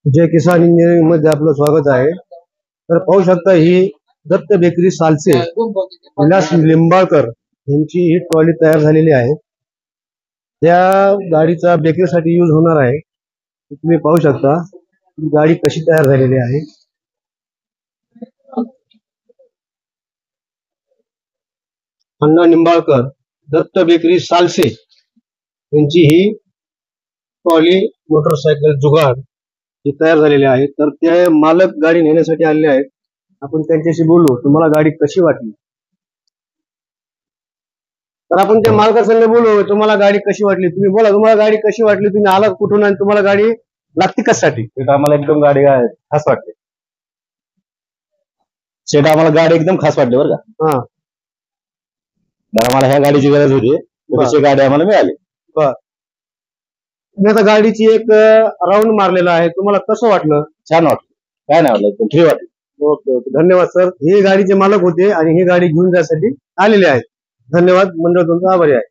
जय किसान engineering मध्ये आपलं स्वागत आहे. तर पाहू शकता ही दत्त बेकरी सालसे विलास लिंबाळकर यांची ही ट्रॉली तयार झालेली आहे. त्या गाडीचा बेकरीसाठी यूज होणार आहे. तुम्ही पाहू शकता ही गाडी कशी तयार झालेली आहे. अण्णा निंबाळकर दत्त बेकरी सालसे यांची ही ट्रॉली मोटरसायकल जुगाड ही तयार झालेली आहे. तर ते मालक गाडी नेण्यासाठी आलेले आहेत. आपण त्यांच्याशी बोलू. तुम्हाला गाडी कशी वाटली? तर आपण त्या मालकासंग बोलू. तुम्हाला गाडी कशी वाटली? तुम्ही बोला, तुम्हाला गाडी कशी वाटली? तुम्ही आलात कुठून आणि तुम्हाला गाडी लागते कशासाठी? शेट आम्हाला एकदम गाडी खास वाटते. शेट आम्हाला गाडी एकदम खास वाटली बरं का. हा, तर आम्हाला ह्या गाडीची गरज होती, तशी गाडी आम्हाला मिळाली. बर. तुम्ही आता गाडीची एक राऊंड मारलेला आहे. तुम्हाला कसं वाटलं? छान वाटलं, काय नाही वाटलं, एकदम फ्री वाटली. ओके ओके, धन्यवाद सर. हे गाडीचे मालक होते आणि ही गाडी घेऊन जाण्यासाठी आलेले आहेत. धन्यवाद. मंडळ तुमचा आभारी आहे.